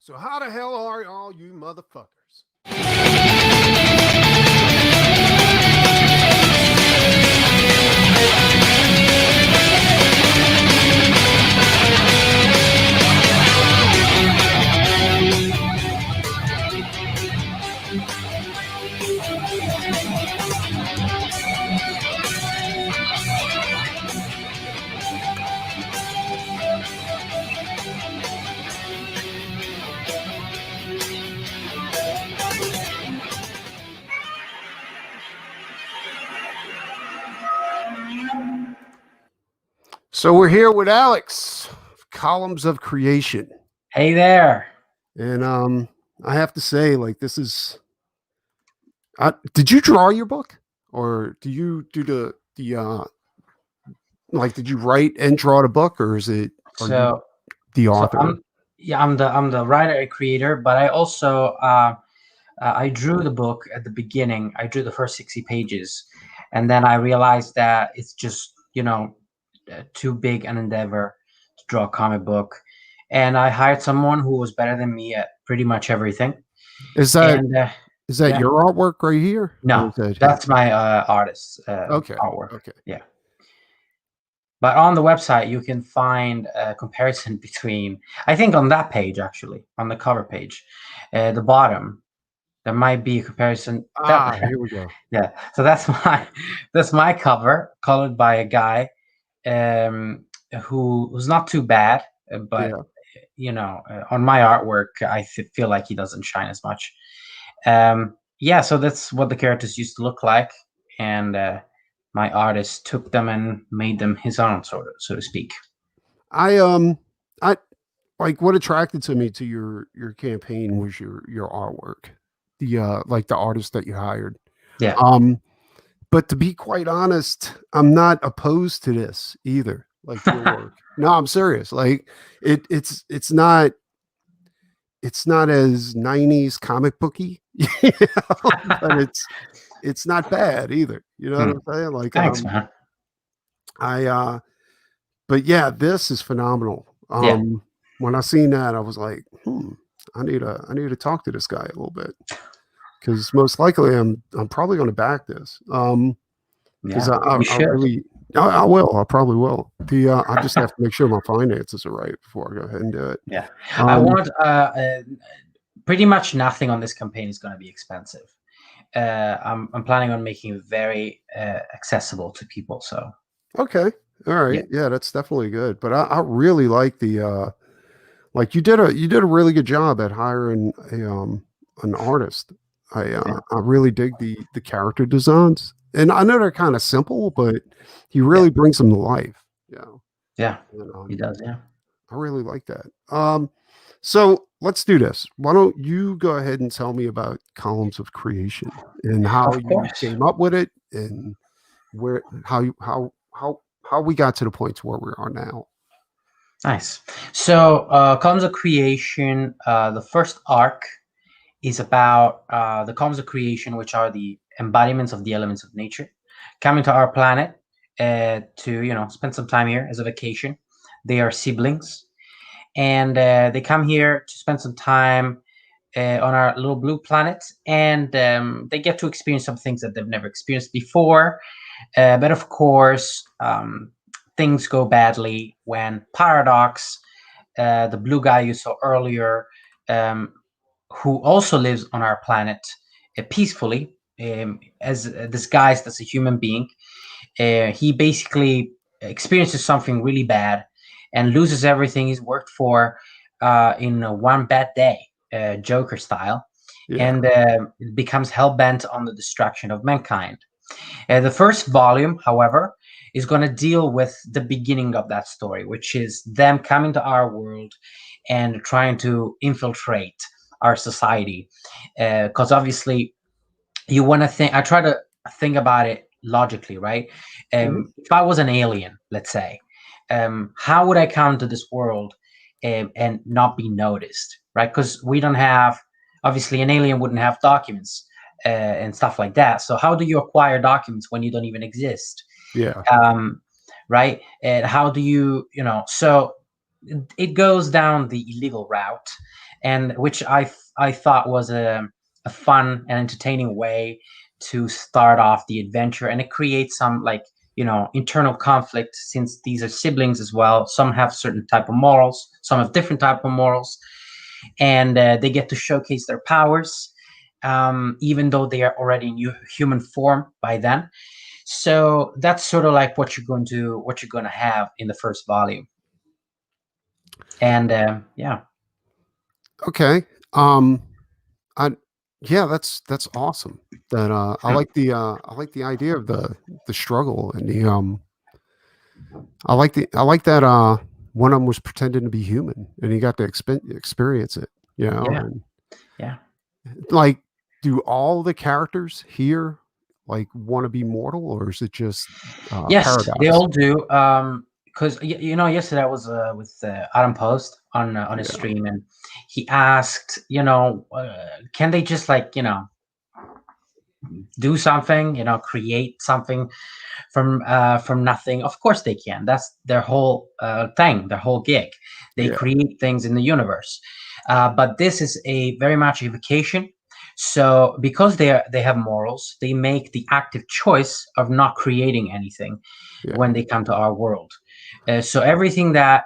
So how the hell are all you motherfuckers? So we're here with Alex, Columns of Creation. Hey there. And I have to say, like, this is did you draw your book? Or do you do the like, did you write and draw the book, or is it So the author? I'm the writer and creator, but I also I drew the book at the beginning. I drew the first 60 pages, and then I realized that it's just too big an endeavor to draw a comic book, and I hired someone who was better than me at pretty much everything. Is that And yeah. Your artwork right here? No, that's my artist's artwork. Okay. Yeah. But on the website, you can find a comparison between, I think on that page, actually, on the cover page, the bottom, there might be a comparison. Here we go. Yeah. So that's my cover, colored by a guy who's not too bad, but on my artwork, I feel like he doesn't shine as much. So that's what the characters used to look like, and my artist took them and made them his own, so to speak. I like, what attracted to me to your campaign was your artwork, the like the artist that you hired. Yeah. But to be quite honest, I'm not opposed to this either. Like, your work. No, I'm serious. Like, it's not as 90s comic booky, but it's not bad either. You know what I'm saying? Like, thanks, man. But yeah, this is phenomenal. When I seen that, I was like, I need to talk to this guy a little bit, because most likely I'm probably going to back this. Because I will. I probably will. I just have to make sure my finances are right before I go ahead and do it. Yeah. I want pretty much nothing on this campaign is going to be expensive. I'm planning on making it very accessible to people. So. Okay. All right. Yeah, that's definitely good. But I really like the like, you did a really good job at hiring an artist. I really dig the character designs, and I know they're kind of simple, but he really brings them to life. Yeah, he does. Yeah, I really like that. So let's do this. Why don't you go ahead and tell me about Columns of Creation and how you came up with it, and how we got to the point to where we are now. Nice. So Columns of Creation, the first arc is about the columns of creation, which are the embodiments of the elements of nature, coming to our planet to spend some time here as a vacation. They are siblings, and they come here to spend some time on our little blue planet, and they get to experience some things that they've never experienced before. But of course, things go badly when Paradox, the blue guy you saw earlier, who also lives on our planet peacefully, as disguised as a human being, he basically experiences something really bad and loses everything he's worked for in one bad day, Joker style, and becomes hell-bent on the destruction of mankind. The first volume, however, is going to deal with the beginning of that story, which is them coming to our world and trying to infiltrate our society. Because obviously, you want to think. I try to think about it logically, right? If I was an alien, let's say, how would I come to this world and not be noticed, right? Because we don't have, obviously, an alien wouldn't have documents and stuff like that. So how do you acquire documents when you don't even exist? Yeah. Right. And how do you, so it goes down the illegal route. and which I thought was a fun and entertaining way to start off the adventure, and it creates some, like, internal conflict, since these are siblings as well. Some have certain type of morals, some have different type of morals, and they get to showcase their powers, even though they are already in human form by then. So that's sort of like what you're going to have in the first volume. And yeah. Okay. I yeah, that's awesome. That I like the idea of the struggle and the I like that one of them was pretending to be human and he got to experience it, you know, Yeah. and Yeah. like do all the characters here like want to be mortal, or is it just Yes, they Paradox? all do. Because yesterday I was with Adam Post on his Yeah. stream, and he asked, can they just, like, do something, create something from nothing? Of course they can. That's their whole thing, their whole gig. They Yeah. create things in the universe. But this is a very much a vocation. So because they have morals, they make the active choice of not creating anything Yeah. when they come to our world. So everything that,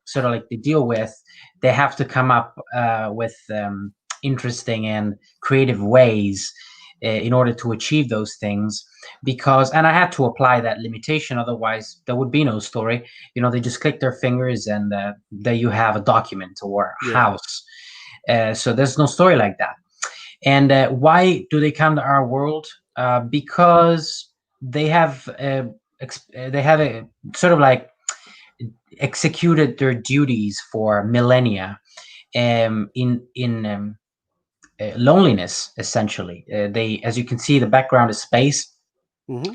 sort of like they deal with, they have to come up with interesting and creative ways in order to achieve those things. And I had to apply that limitation, otherwise there would be no story. They just click their fingers, and there you have a document or a Yeah. house. So there's no story like that. And why do they come to our world? Because they have a sort of like executed their duties for millennia, in loneliness, essentially. They, as you can see, the background is space, Hmm.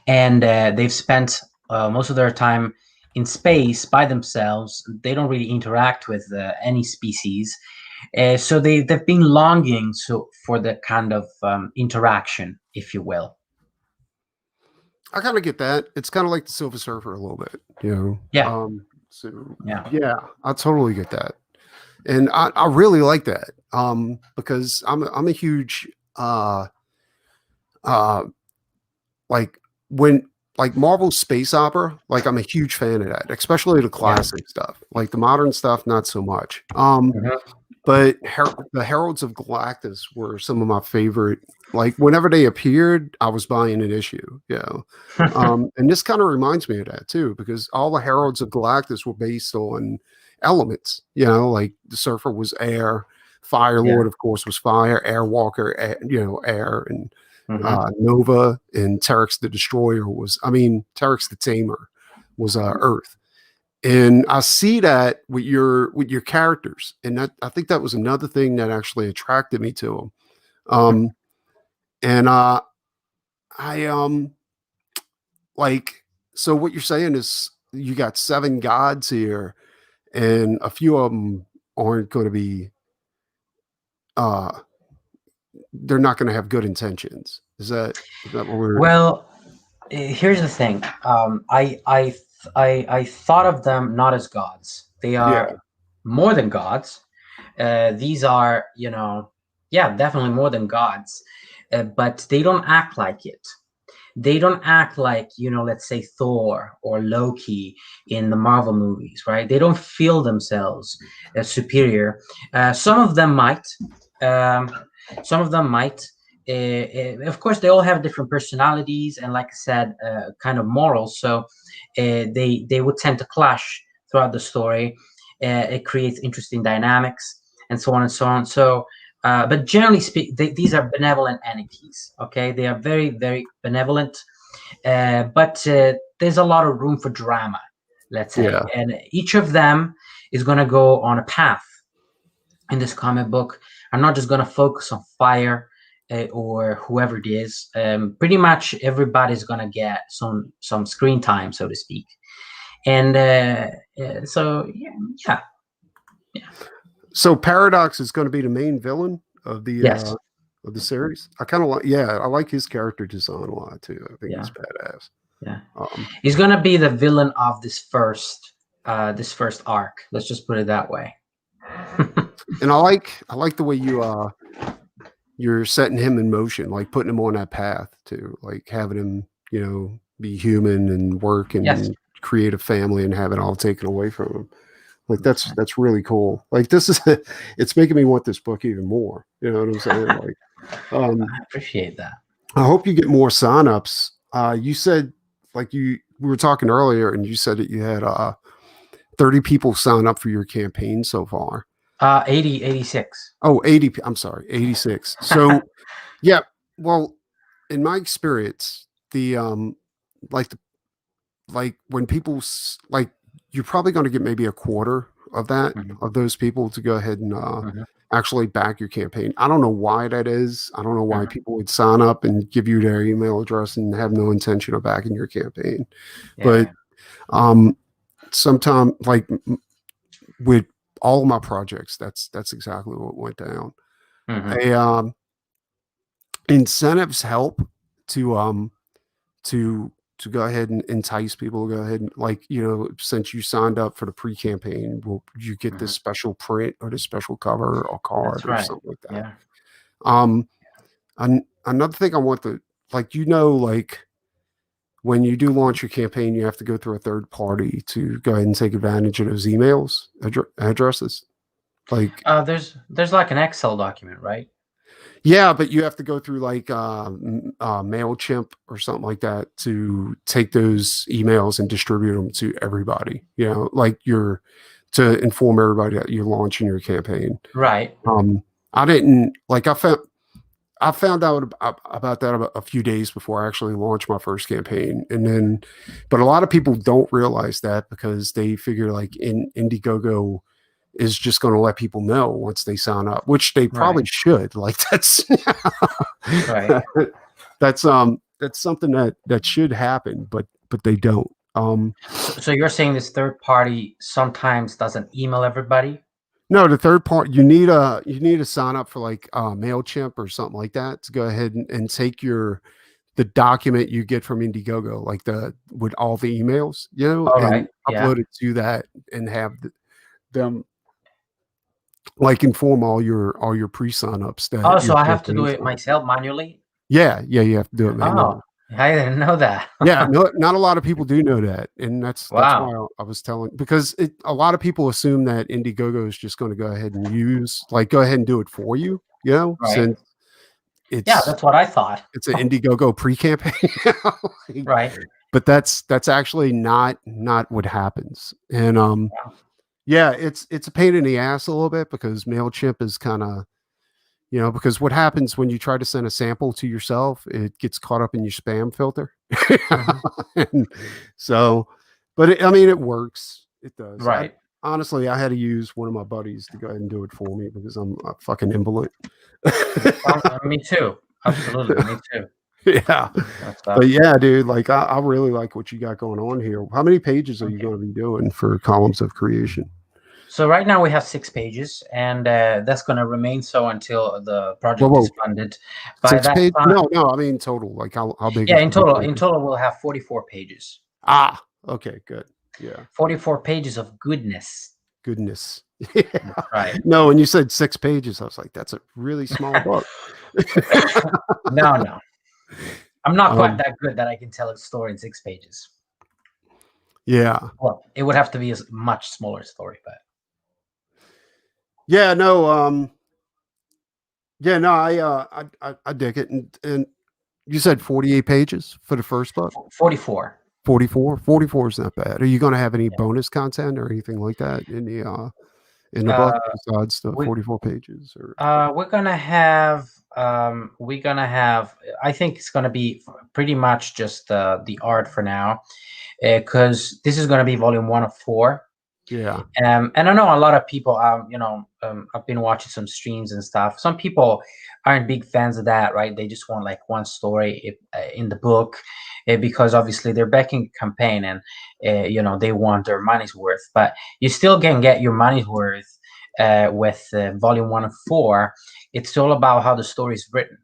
and they've spent most of their time in space by themselves. They don't really interact with any species, so they've been longing for the kind of interaction, if you will. I kind of get that. It's kind of like the Silver Surfer a little bit, you know. Yeah, So yeah, yeah, I totally get that, and I really like that because I'm a huge uh like when like Marvel space opera, like I'm a huge fan of that, especially the yeah. classic stuff. Like the modern stuff, not so much. Mhm. But the Heralds of Galactus were some of my favorite. Like whenever they appeared, I was buying an issue. You know, and this kind of reminds me of that too, because all the Heralds of Galactus were based on elements. You know, like the Surfer was air, Fire Yeah. Lord, of course, was fire, Airwalker, you know, air, and Hmm. Nova and Terex the Destroyer was, I mean, Terex the Tamer was Earth. And I see that with your characters, and that I think that was another thing that actually attracted me to them. And I like so what you're saying is you got seven gods here, and a few of them aren't going to be uh they're not going to have good intentions. Is that what we're Well, here's the thing. I thought of them not as gods. They yeah, are more than gods. These are, yeah, definitely more than gods. But they don't act like it. They don't act like, let's say Thor or Loki in the Marvel movies, right? They don't feel themselves as superior. Some of them might. Um, some of them might. Of course, they all have different personalities and, like I said, kind of morals. So they would tend to clash throughout the story. It creates interesting dynamics and so on and so on. So but generally speaking, these are benevolent entities. Okay, they are very, very benevolent, but there's a lot of room for drama, let's say, yeah. and each of them is going to go on a path in this comic book. I'm not just going to focus on fire or whoever it is. Pretty much everybody's going to get some screen time, so to speak. And so yeah, yeah, So Paradox is going to be the main villain yes, of the series. I kind of like, yeah, I like his character design a lot too. I think yeah, he's badass. yeah. Um, He's going to be the villain of this first arc. Let's just put it that way. And I like the way you're setting him in motion, like putting him on that path to like having him, be human and work Yes. and create a family and have it all taken away from him. Like That's that's really cool. Like this is it's making me want this book even more. You know what I'm saying? right. Like I appreciate that. I hope you get more signups. You said like we were talking earlier and you said that you had 30 people sign up for your campaign so far. 80, 86. Oh, 80. I'm sorry, 86. So yeah, well, in my experience, the like the like when people like you're probably going to get maybe a quarter of that Mhm, of those people to go ahead and mhm, actually back your campaign. I don't know why that is. I don't know why mhm. people would sign up and give you their email address and have no intention of backing your campaign. But Yeah. um sometime like with all of my projects, that's exactly what went down. Mhm, A incentives help to to to go ahead and entice people to go ahead and like since you signed up for the pre-campaign, will you get this mhm. special print or this special cover or card That's or right. something like that. Yeah. um Another thing I want to like like when you do launch your campaign, you have to go through a third party to go ahead and take advantage of those emails addresses. Like There's like an Excel document, right? yeah, but you have to go through like Mailchimp or something like that to take those emails and distribute them to everybody. Like you're to inform everybody that you're launching your campaign. Right. I didn't like. I found out about that about a few days before I actually launched my first campaign, and then, but a lot of people don't realize that because they figure like Indiegogo is just going to let people know once they sign up, which they Right. probably should. Like that's Right. that's something that should happen, but they don't. So you're saying this third party sometimes doesn't email everybody? No, the third part you need to sign up for like Mailchimp or something like that to go ahead and take the document you get from Indiegogo, like the with all the emails, All and right. Yeah. upload it to that and have them like inform all your pre-sign ups Oh, that your so I have to do campaign's it going. myself manually? Yeah, you have to do it Oh, manually. I didn't know that. Yeah, no, not a lot of people do know that, and that's Wow. why I was telling because a lot of people assume that Indiegogo is just going to go ahead and go ahead and do it for you, Right. since Yeah, it's that's what I thought. it's an Indiegogo pre-campaign. Like, Right. but that's actually not what happens, and Wow. yeah, it's a pain in the ass a little bit because Mailchimp is kind of because what happens when you try to send a sample to yourself, it gets caught up in your spam filter. Mhm. And so, but I mean, it works. It does. I Right. honestly, I had to use one of my buddies to go ahead and do it for me because I'm a fucking invalid. Me too. Absolutely. Me too. Yeah, That's but yeah, dude, like I really like what you got going on here. How many pages are thank you you. going to be doing for Columns of Creation? So right now we have 6 pages, and that's going to remain so until the Whoa, project is whoa, funded. By six that page? time, No, I mean total. Like how big yeah, is in the book total, going in to be? total we'll have 44 pages. Okay, good. Yeah. 44 pages of goodness. Goodness. Yeah. That's right. No, when you said 6 pages, I was like, that's a really small book. No, no, I'm not quite Um, that good that I can tell a story in 6 pages. yeah. Well, it would have to be a much smaller story, but Yeah, no, yeah, no, I dig it. And you said 48 pages for the first book? 44. 44? 44 is not bad. Are you gonna have any bonus content or anything like that in the book Uh, besides the we 44 pages or we're gonna have I think it's gonna be pretty much just the art for now, because this is gonna be volume 1 of 4. yeah. And I know a lot of people, I've been watching some streams and stuff. Some people aren't big fans of that, right? They just want like one story in the book, because obviously they're backing a campaign, and they want their money's worth. But you still can get your money's worth with volume 1 of 4. It's all about how the story is written.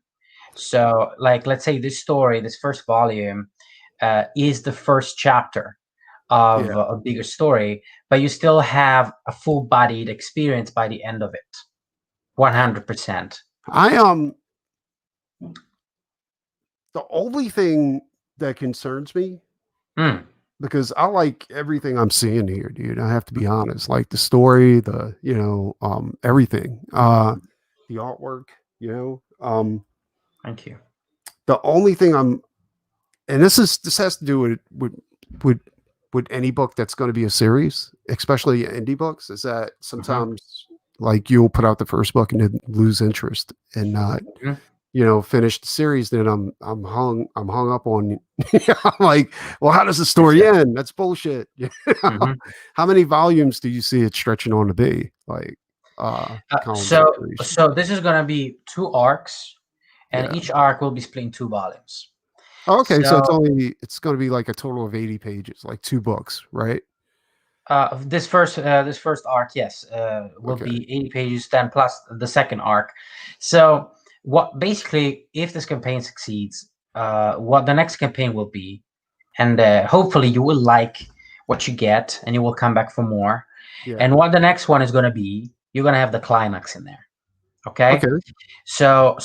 So, like, let's say this story, this first volume, is the first chapter of Yeah. a bigger story, but you still have a full-bodied experience by the end of it. 100%. I the only thing that concerns me, Mm. because I like everything I'm seeing here, dude. I have to be honest. Like the story, the everything. The artwork, you know. Thank you. The only thing and this has to do with with any book that's going to be a series, especially indie books, is that Mhm. sometimes like you'll put out the first book and then lose interest and not, Mhm. finish the series. Then I'm hung up on. I'm like, well, how does the Yes, story yes. end? That's bullshit. Mhm. How many volumes do you see it stretching on to be? Like columns of So creation. so this is gonna be 2 arcs, and Yeah. each arc will be split in 2 volumes. Oh, okay, so So, it's going to be like a total of 80 pages, like 2 books, right? this first arc, yes, will Okay. be 80 pages, then plus the second arc. So, what basically, if this campaign succeeds, what the next campaign will be, and hopefully you will like what you get, and you will come back for more. Yeah. And what the next one is going to be, you're going to have the climax in there. Okay. Okay. So,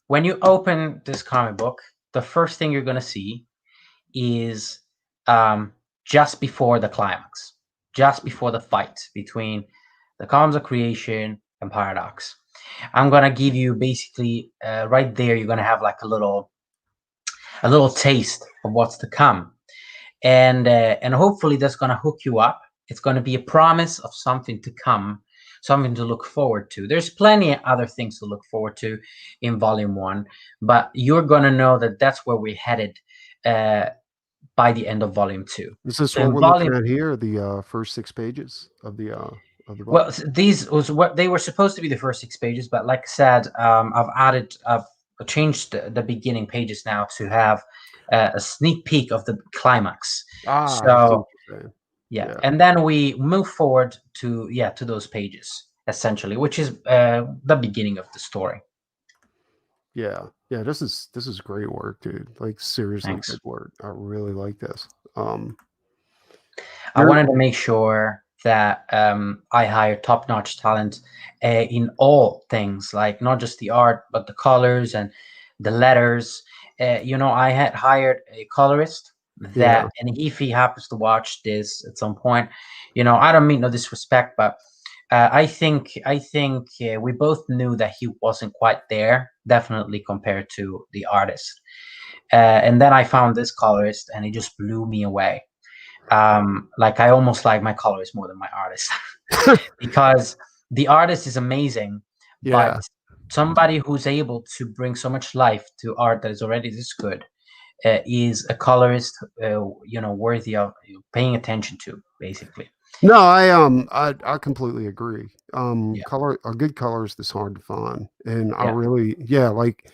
when you open this comic book, the first thing you're going to see is um, just before the climax, just before the fight between the columns of creation and paradox. I'm gonna give you basically right there. You're gonna have like a little taste of what's to come, and hopefully that's gonna hook you up. It's gonna be a promise of something to come, something to look forward to. There's plenty of other things to look forward to in Volume One, but you're gonna know that that's where we're headed. Uh, by the end of volume 2. Is this So what in we're looking volume, at here? The first 6 pages of the book? well, these was what they were supposed to be the first 6 pages, but like I said, I've changed the beginning pages now to have a sneak peek of the climax. Ah, I see So what you're saying. yeah, Yeah. and then we move forward to those pages essentially, which is the beginning of the story. Yeah. Yeah, this is great work, dude. Like seriously Thanks. good work. I really like this. Um I you're wanted to make sure that I hire top-notch talent in all things, like not just the art, but the colors and the letters. I had hired a colorist yeah. and if he happens to watch this at some point, I don't mean no disrespect, but I think we both knew that he wasn't quite there, definitely compared to the artist. And then I found this colorist, and it just blew me away. Like I almost like my colorist more than my artist because the artist is amazing, but Yeah. somebody who's able to bring so much life to art that is already this good is a colorist, worthy of paying attention to, basically. No, I completely agree. Yeah, Color a good colorist is hard to find. And I yeah, really yeah, like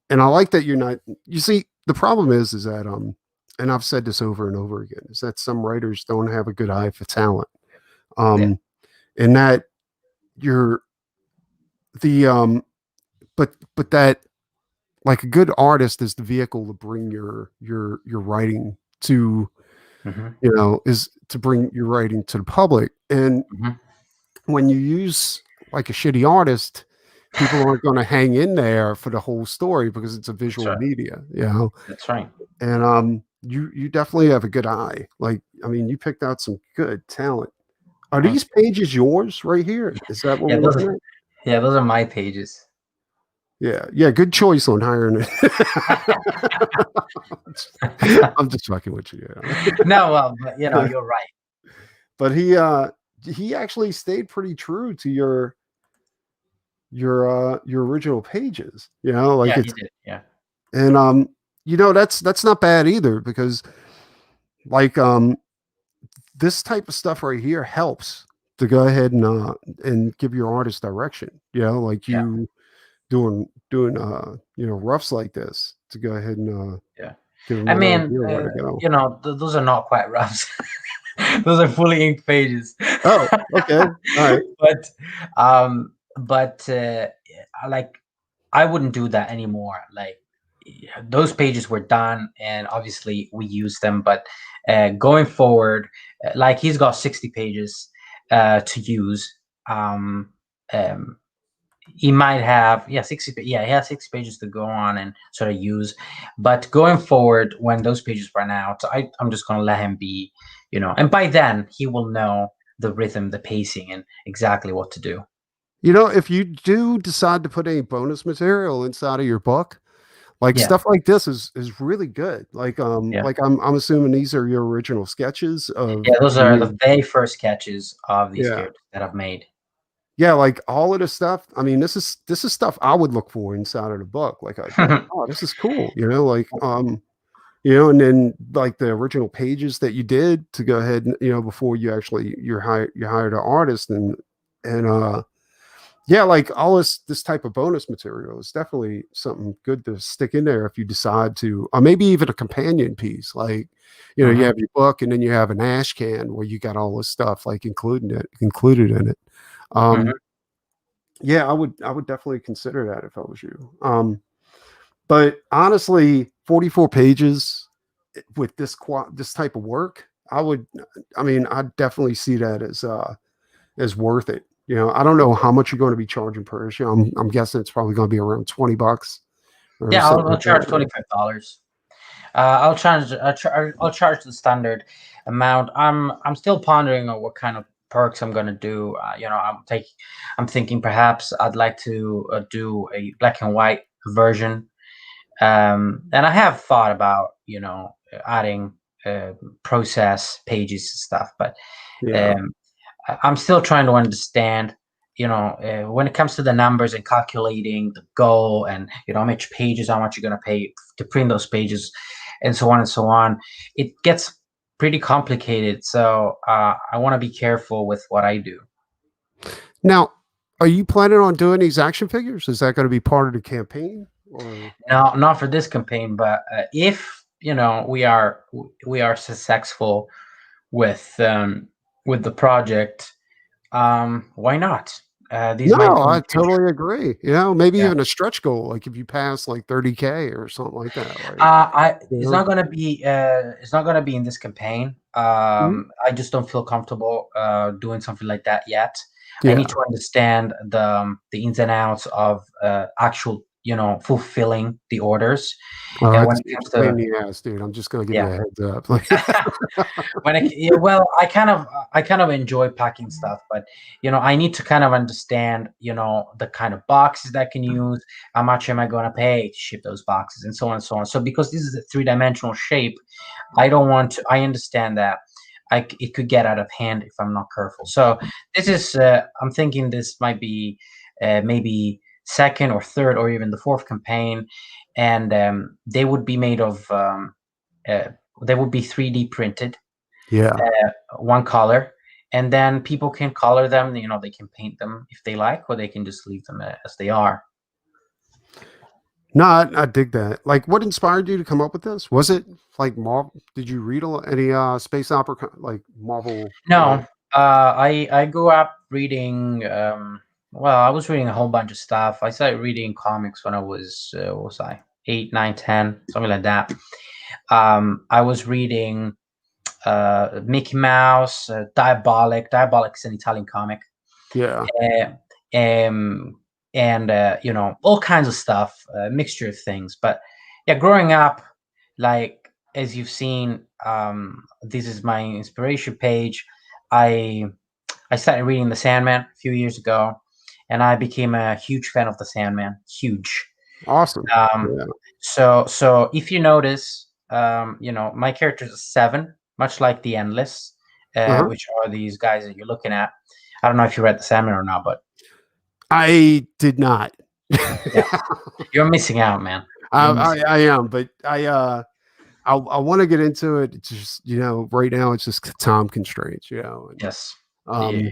and I like that you're not you see, the problem is that and I've said this over and over again, is that some writers don't have a good eye for talent. yeah. Um and that you're the but that like a good artist is the vehicle to bring your writing to, Hmm. is to bring your writing to the public. And Hmm. when you use like a shitty artist, people aren't going to hang in there for the whole story because it's a That's visual right. media. That's right. And you definitely have a good eye. Like, I mean, you picked out some good talent. Are Thank these you. pages yours right here? Is that what Yeah, we're looking at? those are my pages. Yeah, yeah, good choice on hiring it. I'm just fucking with you. Yeah. No, well, but you're right. But he actually stayed pretty true to your original pages, like Yeah, he it's did. Yeah, and that's not bad either because like this type of stuff right here helps to go ahead and give your artist direction, like yeah, you doing roughs like this to go ahead and yeah. give them I an mean, idea where to go. those are not quite roughs. Those are fully inked pages. Oh, okay. All right. But like I wouldn't do that anymore. Like those pages were done, and obviously we used them, but Going forward, like he's got 60 pages to use. Um, um, he might have, yeah, 60, yeah, he has 60 pages to go on and sort of use. But going forward, when those pages run out, I'm just going to let him be, and by then he will know the rhythm, the pacing, and exactly what to do. If you do decide to put any bonus material inside of your book, like Yeah, stuff like this is really good. yeah, Like I'm assuming these are your original sketches yeah. of Those are the the very first sketches of these yeah. characters that I've made. Yeah, like all of the stuff. I mean, this is stuff I would look for inside of the book. Like I'd be like, oh, this is cool, and then like the original pages that you did to go ahead and before you hired an artist and yeah, like all this type of bonus material is definitely something good to stick in there if you decide to, or maybe even a companion piece. Like, you Hmm. have your book and then you have an ash can where you got all this stuff like included in it. Hmm. Yeah, I would definitely consider that if I was you. But honestly, 44 pages with this type of work, I mean, I definitely see that as worth it. I don't know how much you're going to be charging per issue. I'm guessing it's probably going to be around $20 or Yeah, something I'll like that, charge right? $25. I'll charge the standard amount. I'm still pondering on what kind of perks I'm gonna do. I'm thinking perhaps I'd like to do a black and white version. And I have thought about adding process pages and stuff, but Yeah. um, I'm still trying to understand. When it comes to the numbers and calculating the goal and how much pages, how much you're gonna pay to print those pages, and so on and so on, it gets pretty complicated. So I want to be careful with what I do. Now, are you planning on doing these action figures? Is that going to be part of the campaign or? Now, not for this campaign, but if we are successful with the project, why not? These No, might be in I the future. totally agree. Maybe Yeah. even a stretch goal, like if you pass like 30K or something like that. Like, I you know? it's not gonna be in this campaign. Mhm. I just don't feel comfortable doing something like that yet. I need Yeah. to understand the ins and outs of actual, fulfilling the orders. Oh, And when it it's comes a pain to in the ass, dude. I'm just gonna give you yeah. a heads up. Like, Yeah, well, I kind of enjoy packing stuff, but I need to kind of understand the kind of boxes that I can use, how much am I going to pay to ship those boxes, and so on and so on. So because this is a three-dimensional shape, I don't want to. I understand that it could get out of hand if I'm not careful. So this is I'm thinking this might be maybe second or third or even the fourth campaign, and they would be made of uh, they would be 3D printed, yeah. one color, and then people can color them. They can paint them if they like, or they can just leave them as they are. No, I dig that. Like, what inspired you to come up with this? Was it like Marvel? Did you read any space opera like Marvel? No, I grew up reading. Well, I was reading a whole bunch of stuff. I started reading comics when I was what was I 8, 9, 10, something like that. I was reading Mickey Mouse, Diabolic. Diabolic is an Italian comic. Yeah. uh, um, and all kinds of stuff, a mixture of things. But yeah, growing up, like as you've seen, this is my inspiration page. I I started reading The Sandman a few years ago, and I became a huge fan of The Sandman. Huge. Awesome. Um, Yeah. so if you notice, my character is a seven, much like the Endless, Uh-huh. which are these guys that you're looking at. I don't know if you read The Sandman or not, but I did not. yeah, you're missing out, man. I, You're I missing. I am, but I want to get into it. It's just right now it's just time constraints, and Yes, yeah, um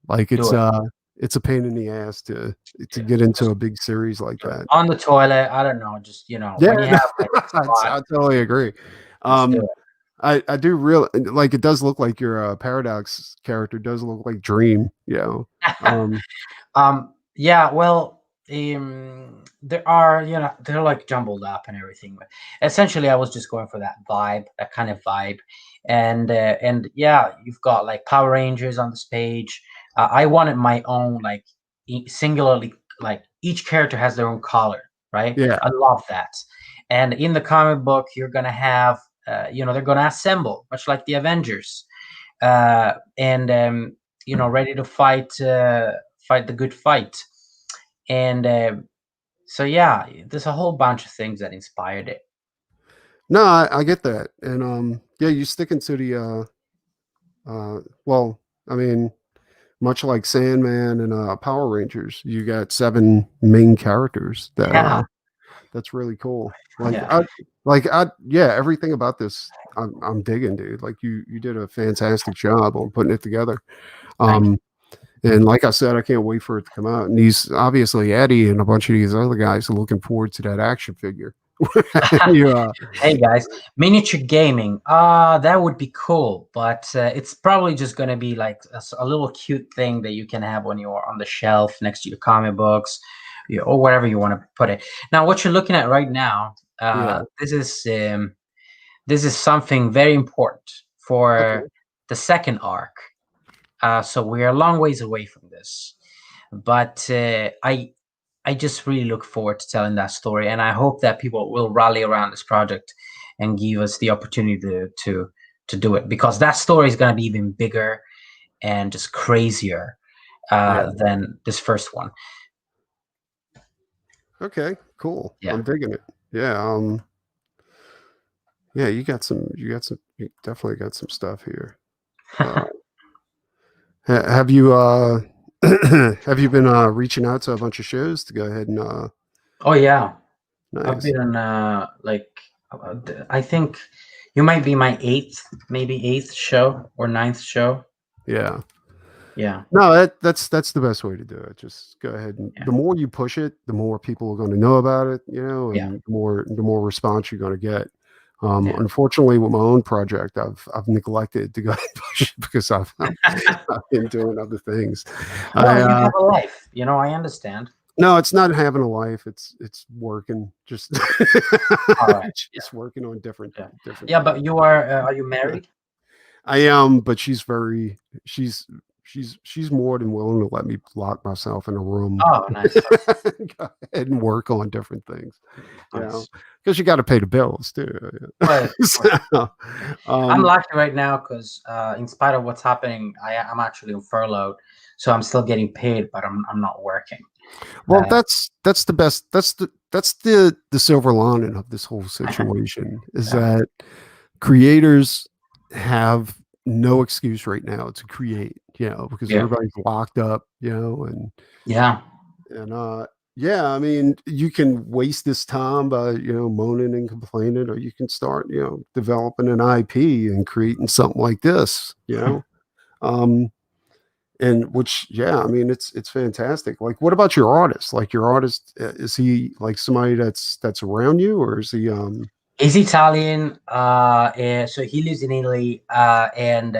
like do it. it's a pain in the ass to get into a big series like Do it. that. On the toilet. I don't know. Just Yeah, when you no, have like a spot, I totally agree. just do Um, it. I do real like it does look like your Paradox character does look like Dream. Um, Yeah. Well. there are, they're like jumbled up and everything, but essentially I was just going for that vibe, that kind of vibe. And yeah, you've got like Power Rangers on this page. I wanted my own, like, singularly, like each character has their own color, right? Yeah. I love that. And in the comic book, you're gonna have, they're gonna assemble much like the Avengers, and ready to fight the good fight. And so yeah, there's a whole bunch of things that inspired it. No, I get that. And yeah, you sticking to the well, I mean, much like Sandman and Power Rangers, you got 7 main characters that Yeah, that's really cool. yeah, Yeah, everything about this I'm digging, dude. Like you did a fantastic job on putting it together. thank you. Um and like I said, I can't wait for it to come out. And these obviously Eddie and a bunch of these other guys are looking forward to that action figure. Yeah, Hey guys, miniature gaming. That would be cool, but it's probably just gonna be like a little cute thing that you can have when you're on the shelf next to your comic books, or wherever you want to put it. Now, what you're looking at right now, yeah. this is something very important for Okay. the second arc. So we're a long ways away from this, but I just really look forward to telling that story, and I hope that people will rally around this project and give us the opportunity to do it, because that story is going to be even bigger and just crazier Yeah. than this first one. Okay. Cool. Yeah. I'm digging it. Yeah. Yeah, you definitely got some stuff here. Uh, have you have you been reaching out to a bunch of shows to go ahead and Oh yeah, I've nice. been on I think you might be my eighth show or ninth show. Yeah. Yeah, No, that's the best way to do it. Just go ahead and yeah, the more you push it, the more people are going to know about it, yeah, and the more response you're going to get. yeah. Unfortunately, with my own project, I've neglected to go ahead and push it because I've been doing other things. I Well, you have a life, I understand. No, it's not having a life. It's working. Just All right. just working on Yeah. different Yeah, things. but are you Yeah. married? I am, but she's she's more than willing to let me lock myself in a room, Oh, nice. go ahead and work on different things, Nice. because you got to pay the bills too. Well, of course. So, I'm um, lucky right now because, in spite of what's happening, I'm actually on furlough, so I'm still getting paid, but I'm not working. well, Uh, that's the best. That's the silver lining of this whole situation is yeah, that creators have no excuse right now to create, because yeah, everybody's locked up, yeah. and yeah, I mean, you can waste this time by, moaning and complaining, or you can start, developing an IP and creating something like this, Um, and which, yeah, I mean, it's fantastic. Like, what about your artist? Like, your artist, is he like somebody that's around you, or is he He's Italian, so he lives in Italy, and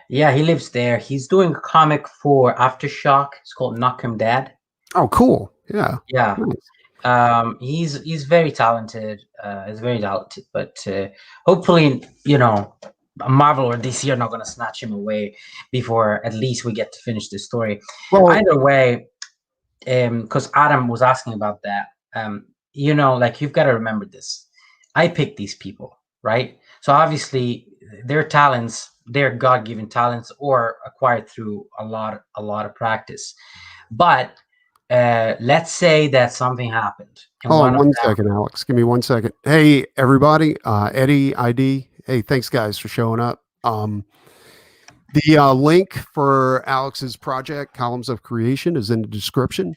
yeah, he lives there. He's doing a comic for Aftershock. It's called Knock 'Em Dead. Oh, cool. Yeah. Yeah. Nice. He's very talented. He's very talented, but hopefully, Marvel or DC are not going to snatch him away before at least we get to finish the story. Well, Either way, because Adam was asking about that. Like, you've got to remember this. I picked these people, right? So obviously, their talents, their God-given talents, or acquired through a lot of practice. But let's say that something happened, and hold one on of one them. second, Alex. Give me 1 second. Hey, everybody. Eddie ID. Hey, thanks guys for showing up. The link for Alex's project, Columns of Creation, is in the description.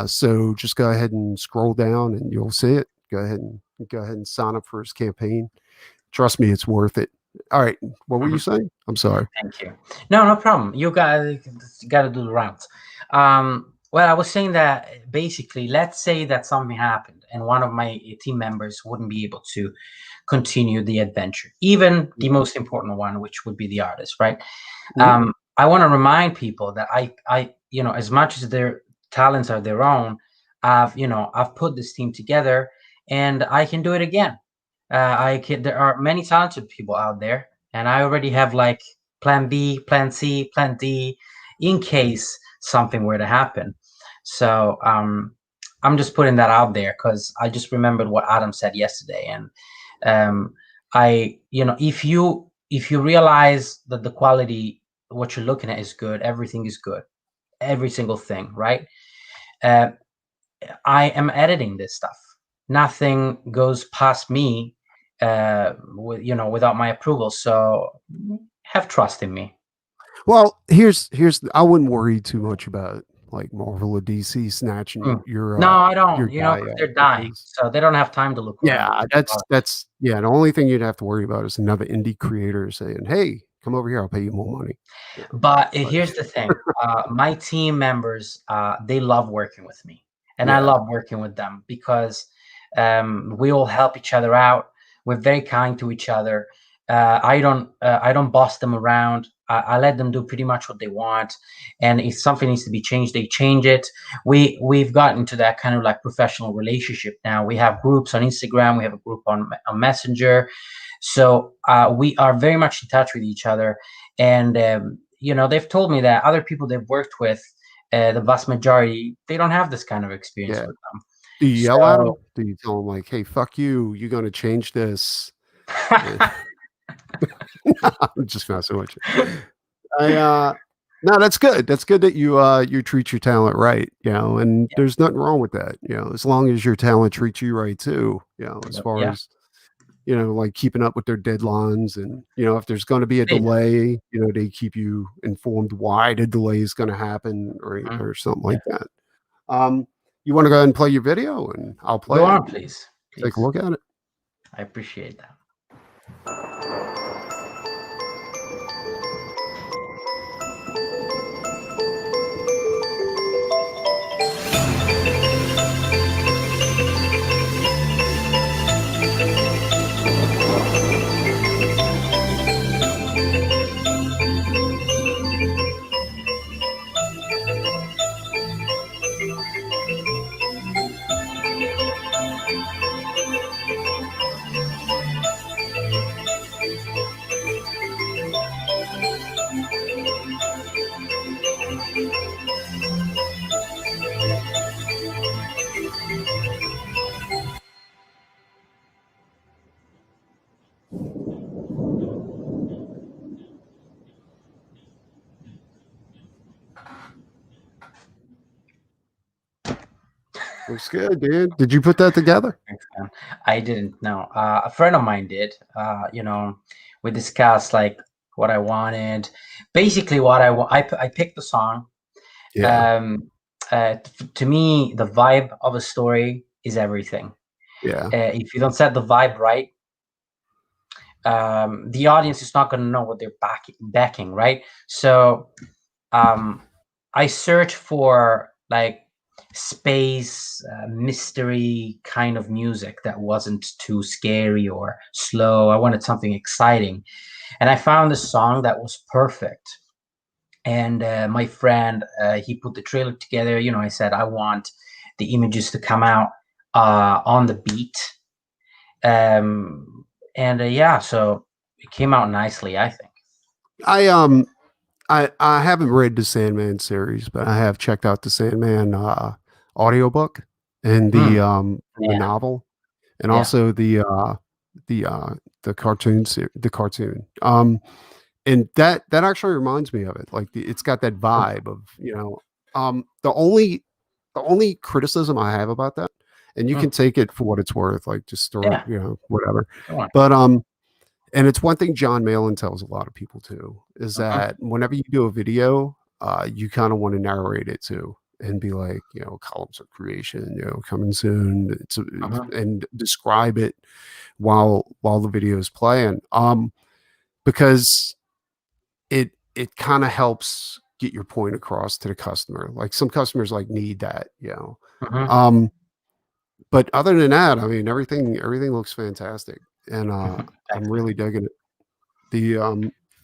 So just go ahead and scroll down and you'll see it. Go ahead and sign up for his campaign. Trust me, it's worth it. All right. What were you Mhm. saying? I'm sorry. Thank you. No problem. You got to do the rounds. Well, I was saying that basically, let's say that something happened and one of my team members wouldn't be able to continue the adventure, even the most important one, which would be the artist, right? Mhm. I want to remind people that as much as talents are their own, I've put this team together, and I can do it again. There are many talented people out there, and I already have like plan B, plan C, plan D in case something were to happen. So I'm just putting that out there because I just remembered what Adam said yesterday. And if you realize that the quality, what you're looking at is good, everything is good, every single thing, right? uh, I am editing this stuff. Nothing goes past me without my approval. So have trust in me. Well, here's I wouldn't worry too much about like Marvel or DC snatching Mm. No, I your don't, guy 'cause out they're dying, because so they don't have time to look around. yeah, that's yeah. The only thing you'd have to worry about is another indie creator saying, "Hey, come over here. I'll pay you more money." Yeah, But but here's the thing, my team members, they love working with me, and I yeah, love working with them because we all help each other out. We're very kind to each other. I don't boss them around. I let them do pretty much what they want, and if something needs to be changed, they change it. We've gotten to that kind of like professional relationship now. We have groups on Instagram. We have a group on Messenger. So we are very much in touch with each other, and they've told me that other people they've worked with, the vast majority, they don't have this kind of experience yeah. with them. Do you yell at So him? Do you tell him like, "Hey, fuck you. You're gonna change this"? And I'm just messing with you. I no, that's good. That's good that you treat your talent right, and there's nothing wrong with that, as long as your talent treats you right too, as far yeah, as, like keeping up with their deadlines and, if there's going to be a yeah. delay, they keep you informed why the delay is going to happen Mhm. or something Yeah. like that. Um, you want to go ahead and play your video and I'll Go play it. on, please. Take a Please. look at it. I appreciate that. Looks good, dude. Did you put that together? Thanks, man. I didn't know. A friend of mine did. We discussed like what I wanted. Basically, I picked the song. Yeah. Um, to me, the vibe of a story is everything. Yeah. If you don't set the vibe right, the audience is not going to know what they're backing, right? So um, I search for like space mystery kind of music that wasn't too scary or slow. I wanted something exciting, and I found a song that was perfect. And my friend, he put the trailer together. I said I want the images to come out on the beat, and yeah, so it came out nicely, I think. I I haven't read the Sandman series, but I have checked out the Sandman audiobook and Mm, the yeah, novel and yeah. also the the the cartoon. And that actually reminds me of it. Like it's got that Mm, vibe of, the only criticism I have about that, and you mm, can take it for what it's worth, like just throw, yeah, whatever. go on. But and it's one thing John Malin tells a lot of people too, is Mhm, that whenever you do a video, you kind of want to narrate it too and be like, columns of creation, coming soon. mhm, And describe it while the video is playing. Because it kind of helps get your point across to the customer. Like some customers like need that. mhm. Um, but other than that, I mean, everything looks fantastic, and Thanks, I'm man. really digging it. The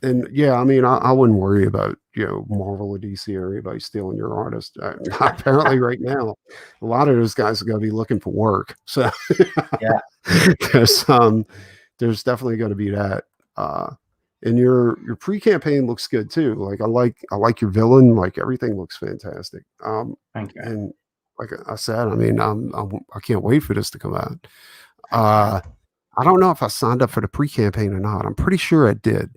and yeah, I mean, I wouldn't worry about Marvel or DC or anybody stealing your artist. Apparently, right now, a lot of those guys are going to be looking for work. So, Yeah. because there's definitely going to be that. And your pre-campaign looks good too. Like I like your villain. Like everything looks fantastic. Thank you. And like I said, I mean, I can't wait for this to come out. Thank you. I don't know if I signed up for the pre-campaign or not. I'm pretty sure I did.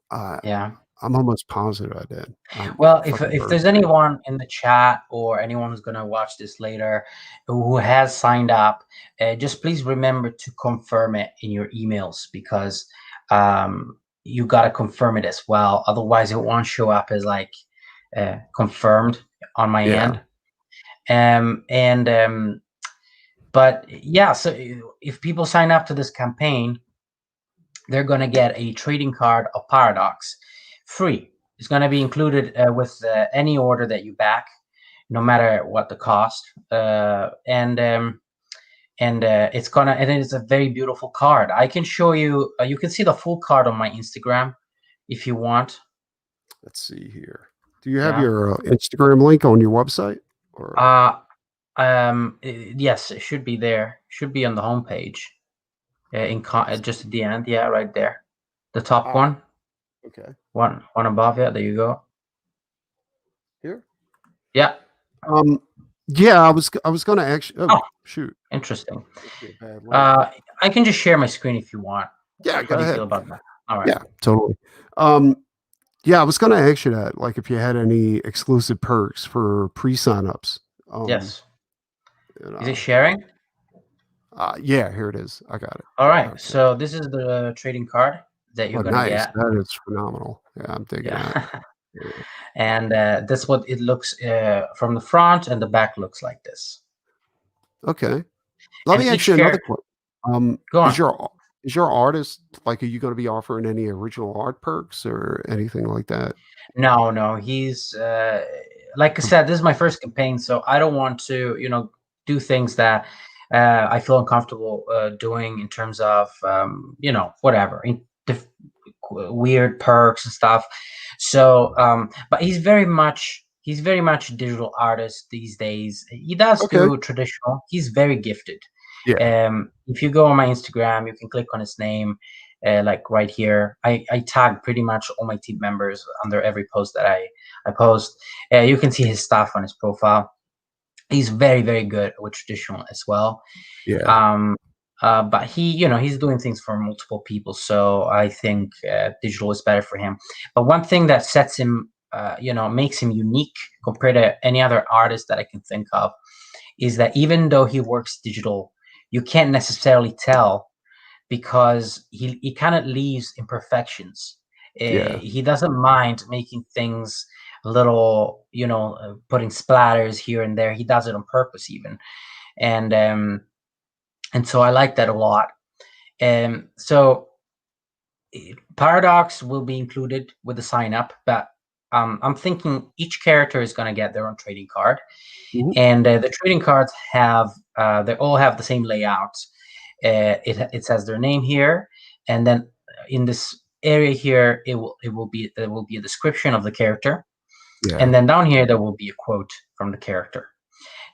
Uh, Yeah. I'm almost positive I did. Well, If I can if there's verify. anyone in the chat or anyone who's gonna watch this later who has signed up, just please remember to confirm it in your emails, because you gotta confirm it as well. Otherwise, it won't show up as like confirmed on my Yeah. end. But yeah, so if people sign up to this campaign, they're going to get a trading card of Paradox free. It's going to be included with any order that you back, no matter what the cost. And it's a very beautiful card. I can show you. You can see the full card on my Instagram if you want. Let's see here. Do you have Yeah. your Instagram link on your website? Or Yes, it should be there. Should be on the homepage. Just at the end. Yeah, right there. The top one. okay. One above. Yeah, there you go. Here. Yeah. Yeah, I was going to actually. Oh, Oh, shoot. interesting. Must be a bad link. I can just share my screen if you want. Yeah, How go do you ahead. feel about that? All right. Yeah, totally. Yeah, I was going to ask you that, like, if you had any exclusive perks for pre-signups. Yes. And, Is it sharing? yeah, here it is. I got it. All right. Okay. So this is the trading card that you're Oh, gonna nice. get. That is phenomenal. Yeah, I'm digging that. Yeah. Yeah. And that's what it looks from the front, and the back looks like this. Okay. Let And me ask each you another character. question. Go Is on. your artist like? Are you going to be offering any original art perks or anything like that? No. He's like I said, this is my first campaign, so I don't want to, do things that I feel uncomfortable doing in terms of, whatever, weird perks and stuff. So, but he's very much a digital artist these days. He does Okay. do traditional. He's very gifted. Yeah. If you go on my Instagram, you can click on his name, like right here. I tag pretty much all my team members under every post that I post. You can see his stuff on his profile. He's very, very good with traditional as well. Yeah. But he's doing things for multiple people, so I think digital is better for him. But one thing that sets him, makes him unique compared to any other artist that I can think of, is that even though he works digital, you can't necessarily tell, because he kind of leaves imperfections. Yeah. He doesn't mind making things a little, putting splatters here and there. He does it on purpose even, and so I like that a lot. So Paradox will be included with the sign up, but I'm thinking each character is going to get their own trading card, Mhm. and the trading cards they all have the same layout. It says their name here, and then in this area here, there will be a description of the character, Yeah. and then down here there will be a quote from the character.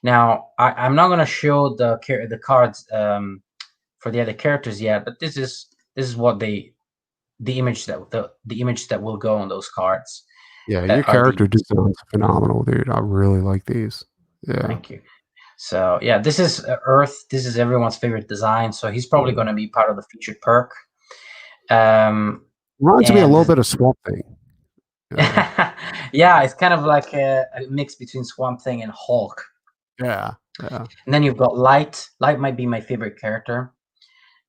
Now I'm not going to show the cards for the other characters yet, but this is what the image that will go on those cards. Yeah. Your That are the character design phenomenal, dude. I really like these. Yeah. Thank you. So yeah, this is Earth. This is everyone's favorite design. So he's probably Yeah. going to be part of the featured perk. Um, Reminds me a and little bit of Swamp Thing. Yeah. yeah, it's kind of like a mix between Swamp Thing and Hulk. Yeah. Yeah. And then you've got Light. Light might be my favorite character.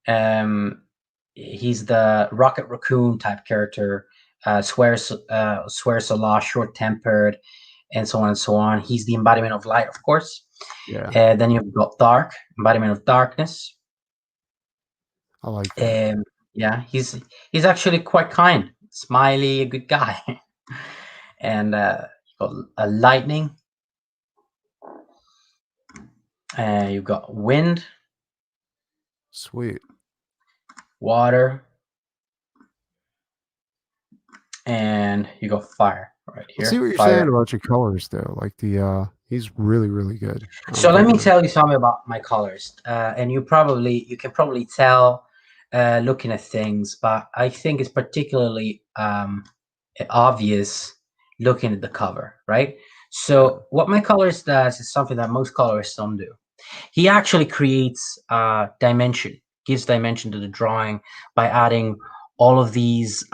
Um, he's the Rocket Raccoon type character. Swears a lot, short tempered, and so on and so on. He's the embodiment of light, of course. Yeah. Then you've got Dark, embodiment of darkness. I like that. Yeah, he's actually quite kind, smiley, a good guy. And you've got a lightning. You've got wind, Sweet. water, and you got fire. right I see here, what you're saying fire. about your colors though. Like he's really, really good. I'm So let me digging him. tell you something about my colors, and you can probably tell looking at things, but I think it's particularly obvious looking at the cover, right? Yeah. So what my colorist does is something that most colorists don't do. He actually creates dimension, gives dimension to the drawing by adding all of these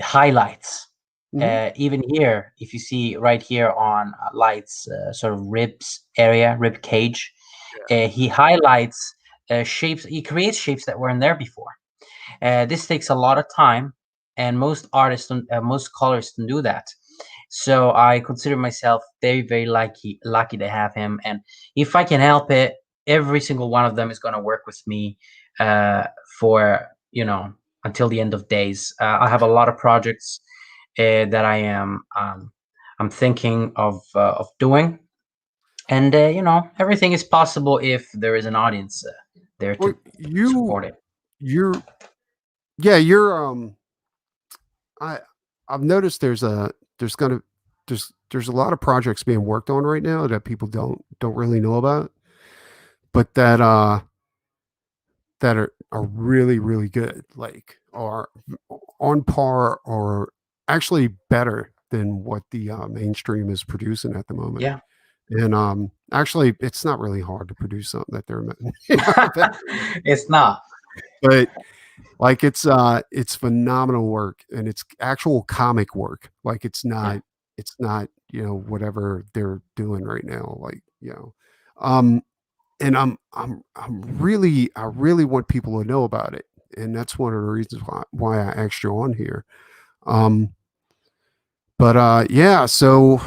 highlights. Hmm. Even here, if you see right here on lights, sort of ribs area, rib cage, Yeah. he highlights shapes. He creates shapes that weren't there before. This takes a lot of time, and most artists, most colorists don't do that. So I consider myself very, very lucky to have him. And if I can help it, every single one of them is going to work with me uh, for until the end of days. I have a lot of projects that I'm thinking of doing, and everything is possible if there is an audience there Well, to support it. you're, yeah, you're, I, I've noticed there's gonna, there's a lot of projects being worked on right now that people don't really know about, but that are really, really good, like are on par or actually better than what the mainstream is producing at the moment. Yeah. And actually, it's not really hard to produce something that they're you know, It's not. but like it's phenomenal work and it's actual comic work. Like Yeah. it's not, whatever they're doing right now. Like, um and I really want people to know about it. And that's one of the reasons why I asked you on here. Um but yeah, so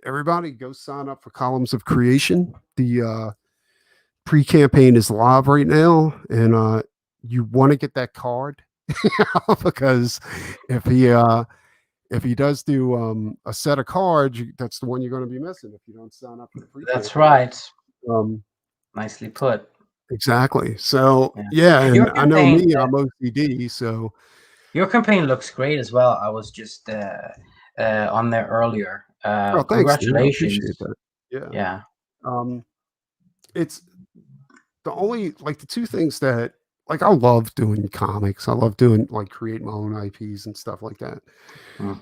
everybody go sign up for Columns of Creation. The pre-campaign is live right now, and you want to get that card because if he uh if he does do a set of cards, that's the one you're going to be missing if you don't sign up for the That's pre-campaign. right. Um, Nicely put. exactly. So Yeah. yeah, and Your I know campaign, me, I'm OCD, so your campaign looks great as well. I was just on there earlier. oh, thanks, dude. I appreciate Congratulations. that. Yeah. Yeah. Um, it's the only like the two things that like I love doing comics. I love doing like create my own IPs and stuff like that. Mm.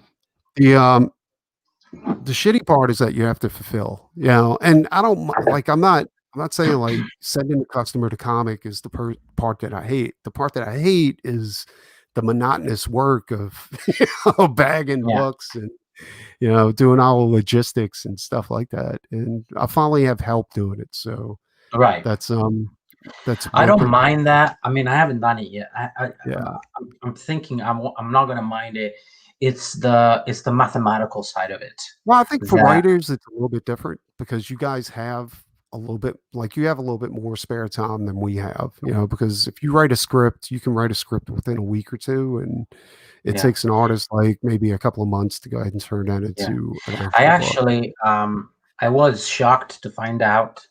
The shitty part is that you have to fulfill, and I don't like I'm not saying like sending the customer to comic is the part that I hate. The part that I hate is the monotonous work of bagging Yeah. books and doing all the logistics and stuff like that. And I finally have help doing it, so Right. that's I one don't thing. mind that. I mean, I haven't done it yet. Yeah. I'm thinking I'm not gonna mind it. It's the mathematical side of it Well, I think for that writers, it's a little bit different because you guys have a little bit like you have a little bit more spare time than we have, because if you write a script, you can write a script within a week or two, and it yeah, takes an artist like maybe a couple of months to go ahead and turn that yeah. into an I actual book. actually I was shocked to find out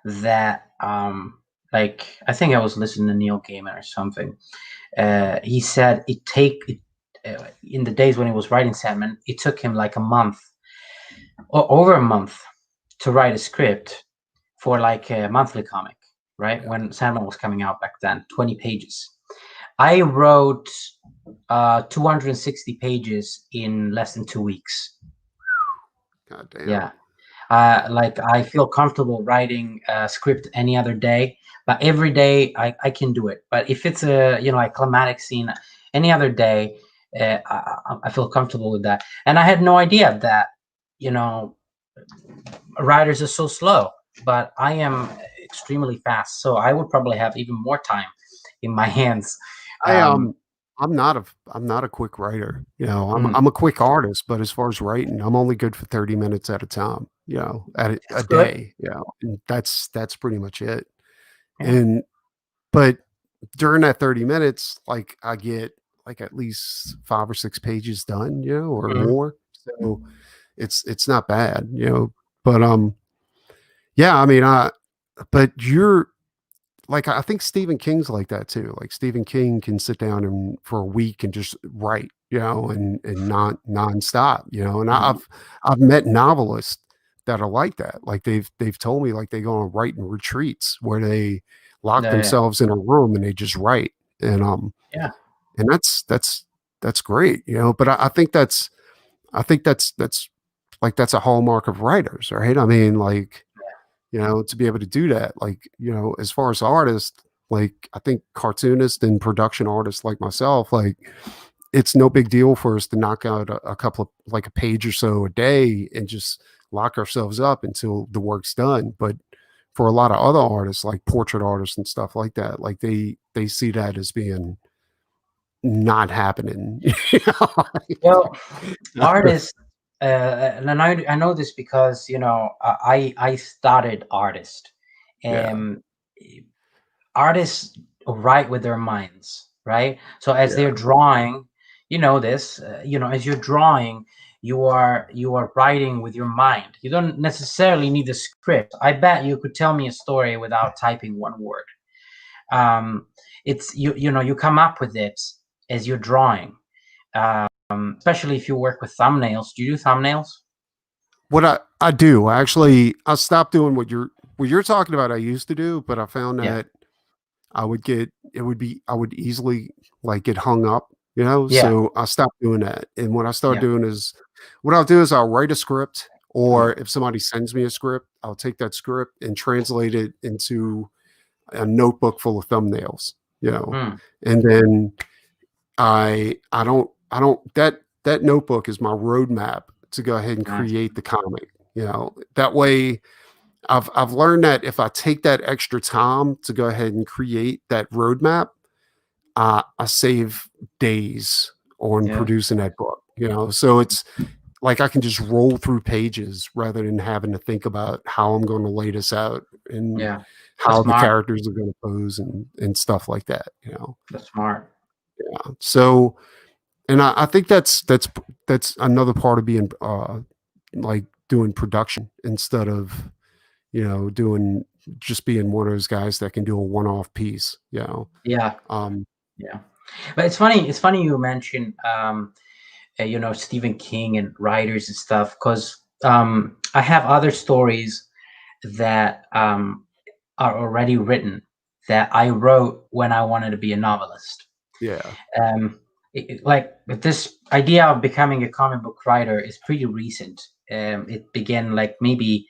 that like I think I was listening to Neil Gaiman or something. He said in the days when he was writing Sandman, it took him like a month or over a month to write a script for like a monthly comic, right? Yeah. When Sandman was coming out back then, 20 pages. I wrote 260 pages in less than 2 weeks. God damn. Yeah. Like I feel comfortable writing a script any other day, but every day I can do it. But if it's a like climatic scene, any other day, I feel comfortable with that. And I had no idea that you know writers are so slow, but I am extremely fast. So I would probably have even more time in my hands. I Um, I'm not a quick writer. mm, I'm a quick artist, but as far as writing, I'm only good for 30 minutes at a time, at a that's good. day, and that's pretty much it. Yeah. And but during that 30 minutes, like I get like at least 5 or 6 pages done, or Mhm. more. So it's not bad, but yeah, I mean, but you're like I think Stephen King's like that too. Like Stephen King can sit down and for a week and just write, and not nonstop, And Mhm. I've met novelists that are like that. Like they've told me like they go on writing retreats where they lock Yeah, yeah, themselves in a room and they just write. yeah. And that's great, But I think that's like that's a hallmark of writers, right? I mean, like, to be able to do that, like, as far as artists, like I think cartoonists and production artists like myself, like it's no big deal for us to knock out a couple of like a page or so a day and just lock ourselves up until the work's done. But for a lot of other artists, like portrait artists and stuff like that, like they see that as being not happening. Well, artists, and I know this because I started artist, Yeah, and artists write with their minds, right? So as they're yeah, drawing, this, as you're drawing, you are writing with your mind. You don't necessarily need a script. I bet you could tell me a story without typing one word. Um, it's you come up with it as you're drawing. Especially if you work with thumbnails. Do you do thumbnails? what I do actually, I stopped doing what you're talking about. I used to do, but I found Yeah, that I would easily like get hung up, yeah, so I stopped doing that. And what I started yeah. doing is what I'll do is I'll write a script, or Mm, if somebody sends me a script, I'll take that script and translate it into a notebook full of thumbnails, you know. mm, And then I don't that notebook is my roadmap to go ahead and nice. create the comic. That way I've learned that if I take that extra time to go ahead and create that roadmap, I save days on Yeah, producing that book. So it's like I can just roll through pages rather than having to think about how I'm going to lay this out and yeah. That's how the smart. characters are going to pose and stuff like that. That's smart. So, and I think that's another part of being like doing production instead of doing just being one of those guys that can do a one-off piece. Yeah, Um, yeah. But it's funny. It's funny you mentioned Stephen King and writers and stuff, because I have other stories that are already written that I wrote when I wanted to be a novelist. yeah. Um, like this idea of becoming a comic book writer is pretty recent. It began like maybe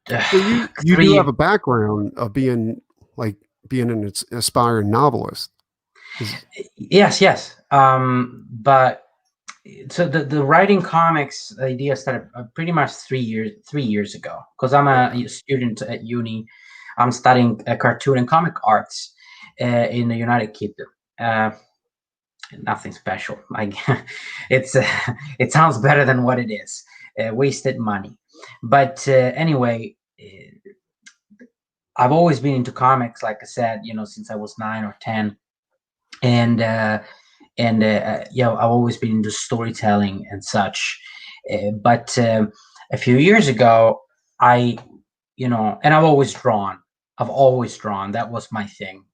So you do have three. a background of like being an aspiring novelist. Is Yes, yes. But so the writing comics idea started pretty much 3 years ago, because I'm yeah. a student at uni. I'm studying cartoon and comic arts in the United Kingdom. Uh, Nothing special. Like it's it sounds better than what it is. Wasted money. But anyway, I've always been into comics, like I said, since I was 9 or 10, and I've always been into storytelling and such. But a few years ago, I, and I've always drawn. I've always drawn. That was my thing.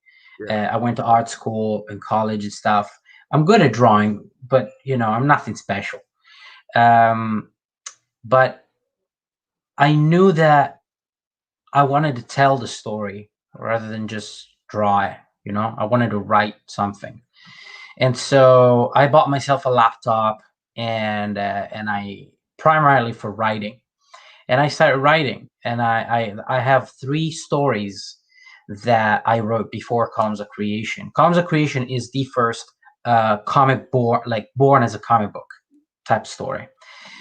Yeah. I went to art school and college and stuff. I'm good at drawing, but I'm nothing special. Um, but I knew that I wanted to tell the story rather than just draw it. I wanted to write something. And so I bought myself a laptop, and I primarily for writing. And I started writing, and I have 3 stories that I wrote before Columns of Creation. Columns of Creation is the first comic born as a comic book type story.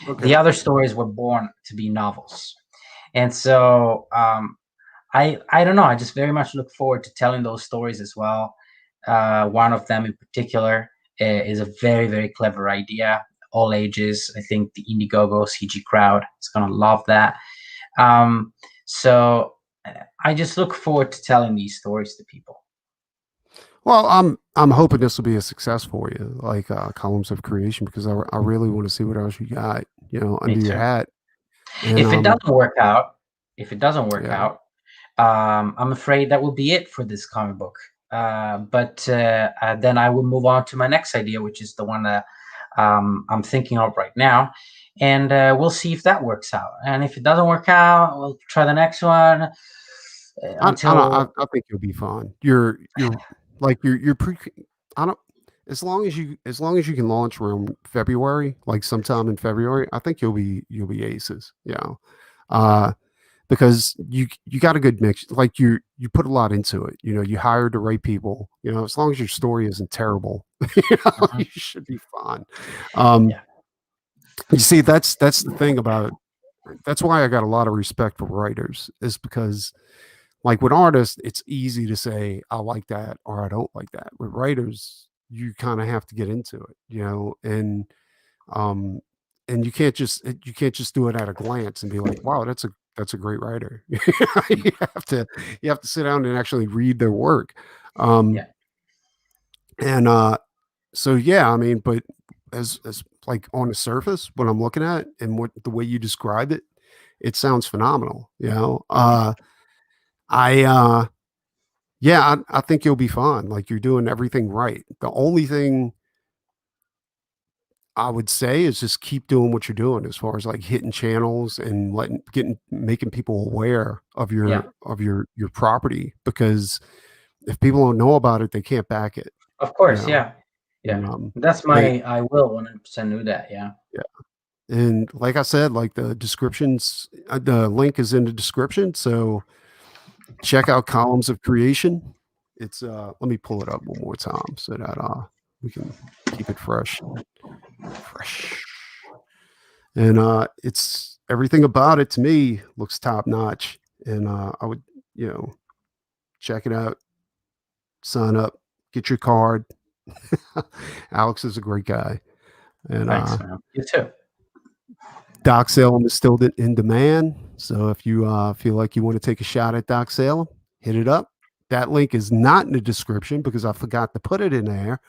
The Okay. other stories were born to be novels. And so I don't know. I just very much look forward to telling those stories as well. One of them in particular is a very, very clever idea. All ages. I think the Indiegogo CG crowd is gonna love that. Um, so I just look forward to telling these stories to people. Well, I'm hoping this will be a success for you, like columns of creation, because I really want to see what else you got, Me under your too. hat. And If it doesn't work out, if it doesn't work yeah, out, I'm afraid that will be it for this comic book. But then I will move on to my next idea, which is the one that I'm thinking of right now, and we'll see if that works out. And if it doesn't work out, we'll try the next one until. I think you'll be fine. You're like you're pre. I don't. As long as you can launch around February, like sometime in February, I think you'll be aces. You know, because you got a good mix. Like you put a lot into it. You know, you hired the right people. You know, as long as your story isn't terrible, you know, Mhm. you should be fine. Um, Yeah, you see, that's the thing about. That's why I got a lot of respect for writers, is because like with artists, it's easy to say I like that or I don't like that. With writers, you kind of have to get into it, you know, um and you can't just do it at a glance and be like, wow, that's a great writer. mm, You have to sit down and actually read their work. Um yeah, and so yeah, I mean, but as like on the surface, what I'm looking at and what the way you described it, it sounds phenomenal, you know. I Yeah, I think you'll be fine. Like you're doing everything right. The only thing I would say is just keep doing what you're doing as far as like hitting channels and making people aware yeah. of your property, because if people don't know about it, they can't back it, Of you course, know. yeah, And yeah. That's like my. I will 100% do that. Yeah. yeah. And like I said, like the link is in the description. So check out Columns of Creation. It's let me pull it up one more time so that we can keep it fresh. And it's everything about it to me looks top notch. And I would, you know, check it out, sign up, get your card. Alex is a great guy. And Thanks, man. You too. Doc Salem is still in demand. So if you feel like you want to take a shot at Doc Salem, hit it up. That link is not in the description because I forgot to put it in there.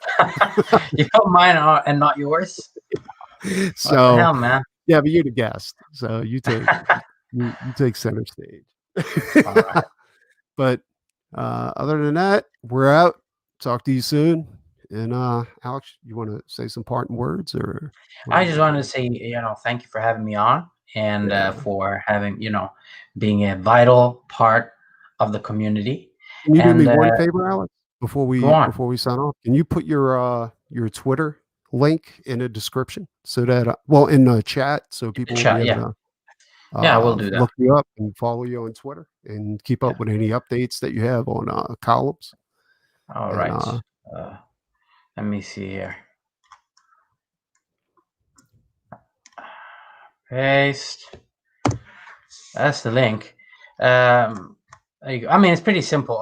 You know mine are, and not yours. What the So hell, man? yeah, but you're the guest, so you take center stage. All right. But other than that, we're out. Talk to you soon. And Alex, you want to say some parting words, or what do I you just want to wanted to do? say, thank you for having me on and Yeah. for having, being a vital part of the community. Can you do me And one favor, Alex, go on. before we sign off? Can you put your Twitter link in the description so that well in the chat so In the people will be chat. able Yeah. to Yeah, I will do that. look you up and follow you on Twitter and keep Yeah. up with any updates that you have on columns. All And right. Uh, Let me see here. Paste. That's the link. There you go. I mean, it's pretty simple.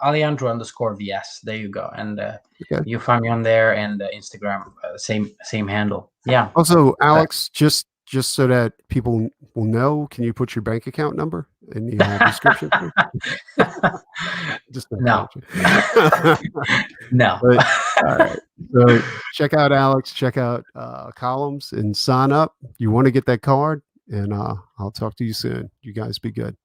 Alejandro_VS. There you go. And okay. you find me on there and Instagram, same handle. Yeah. Also, Uh, Alex, just so that people will know, can you put your bank account number in the description, please? Just messing no. with you. No. But all right. So check out Alex, check out columns and sign up. You want to get that card, and I'll talk to you soon. You guys be good.